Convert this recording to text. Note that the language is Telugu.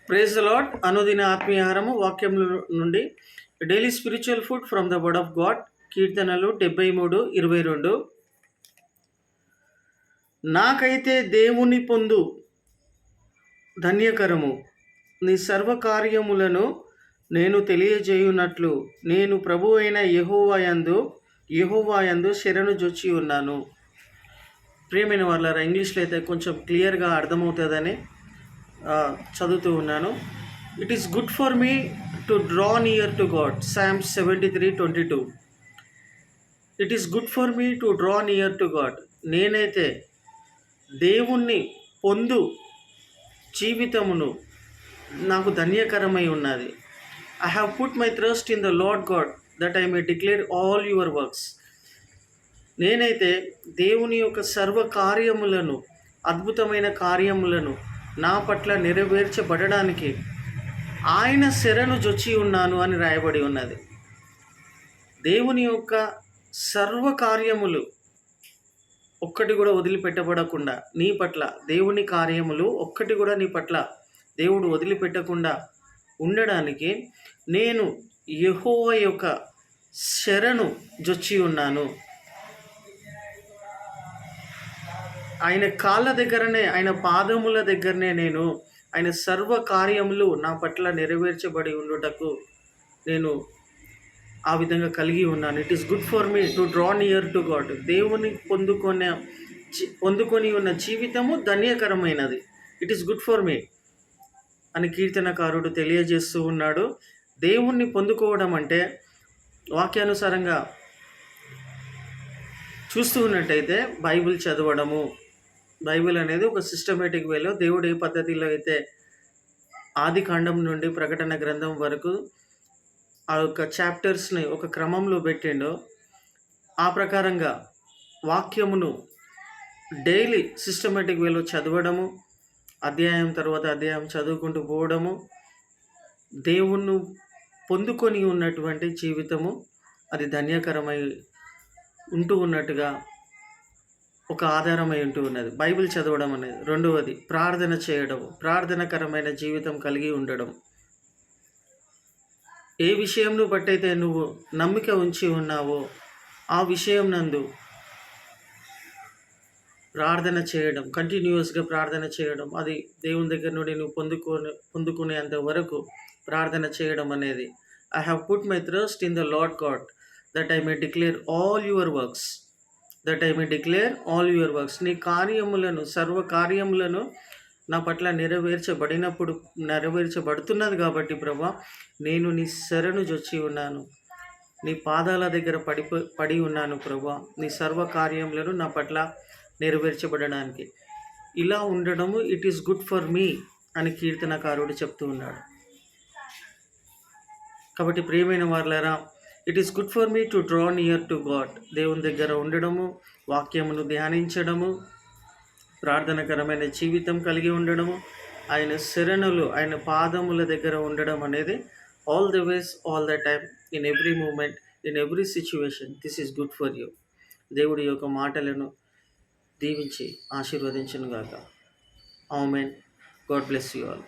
Praise the lord. అనుదిన ఆత్మీయాహారము వాక్యం నుండి daily spiritual food from the word of God. కీర్తనలు 73:22. నాకైతే దేవుని పొందు ధన్యకరము, నీ సర్వకార్యములను నేను తెలియజేయునట్లు నేను ప్రభు అయిన యెహోవాయందు శరణు జొచ్చి ఉన్నాను. ప్రియమైన వాళ్ళారా, ఇంగ్లీష్లో అయితే కొంచెం క్లియర్గా అర్థమవుతుందని చదువుతూ ఉన్నాను. It is good for me to draw near to God. Psalms 73:22. It is good for me to draw near to God. నేనైతే దేవుణ్ణి పొందు జీవితమును నాకు ధన్యకరమై ఉన్నది. I have put my trust in the lord God that I may declare all your works. నేనైతే దేవుని యొక్క సర్వ కార్యములను, అద్భుతమైన కార్యములను నా పట్ల నెరవేర్చబడడానికి ఆయన శరణు జొచ్చి ఉన్నాను అని రాయబడి ఉన్నది. దేవుని యొక్క సర్వ కార్యములు ఒక్కటి కూడా వదిలిపెట్టబడకుండా నీ పట్ల, దేవుని కార్యములు ఒక్కటి కూడా నీ పట్ల దేవుడు వదిలిపెట్టకుండా ఉండడానికి నేను యెహోవా యొక్క శరణు జొచ్చి ఉన్నాను. ఆయన కాళ్ళ దగ్గరనే, ఆయన పాదముల దగ్గరనే నేను ఆయన సర్వ కార్యములు నా పట్ల నెరవేర్చబడి ఉండుటకు నేను ఆ విధంగా కలిగి ఉన్నాను. It is good for me to draw near to God. దేవుని పొందుకొని ఉన్న జీవితము ధన్యకరమైనది. It is good for me అని కీర్తనకారుడు తెలియజేస్తూ ఉన్నాడు. దేవుణ్ణి పొందుకోవడం అంటే వాక్యానుసారంగా చూస్తూ ఉన్నట్టయితే బైబిల్ చదవడము. బైబిల్ అనేది ఒక సిస్టమేటిక్ వేలో దేవుడు ఏ పద్ధతిలో అయితే ఆది కాండం నుండి ప్రకటన గ్రంథం వరకు ఆ యొక్క చాప్టర్స్ని ఒక క్రమంలో పెట్టిండో ఆ ప్రకారంగా వాక్యమును డైలీ సిస్టమేటిక్ వేలో చదవడము, అధ్యాయం తర్వాత అధ్యాయం చదువుకుంటూ పోవడము, దేవుణ్ణి పొందుకొని ఉన్నటువంటి జీవితము అది ధన్యకరమై ఉంటూ ఉన్నట్టుగా ఒక ఆధారమై ఉంటూ ఉన్నది. బైబిల్ చదవడం అనేది. రెండవది ప్రార్థన చేయడం, ప్రార్థనకరమైన జీవితం కలిగి ఉండడం. ఏ విషయంను బట్టయితే నువ్వు నమ్మిక ఉంచి ఉన్నావో ఆ విషయం నందు ప్రార్థన చేయడం, కంటిన్యూస్గా ప్రార్థన చేయడం, అది దేవుని దగ్గర నుండి నువ్వు పొందుకునేంత వరకు ప్రార్థన చేయడం అనేది. I have put my trust in the lord God that I may declare all your works. నీ కార్యములను, సర్వ కార్యములను నా పట్ల నెరవేర్చబడుతున్నది కాబట్టి ప్రభా, నేను నీ శరణు జొచ్చి ఉన్నాను, నీ పాదాల దగ్గర పడి ఉన్నాను ప్రభా, నీ సర్వ కార్యములను నా పట్ల నెరవేర్చబడడానికి. ఇలా ఉండడము it is good for me అని కీర్తనకారుడు చెప్తూ ఉన్నాడు. కాబట్టి ప్రియమైన వారలారా, it is good for me to draw near to God. దేవుని దగ్గర ఉండడము, వాక్యమును ధ్యానించడము, ప్రార్థనకరమైన జీవితం కలిగి ఉండడము, ఆయన శరణులు, ఆయన పాదముల దగ్గర ఉండడం అనేది all the ways, all the time, in every moment, in every situation this is good for you. దేవుడి యొక్క మాటలను దీవించి ఆశీర్వదించును గాక. Amen. God bless you all.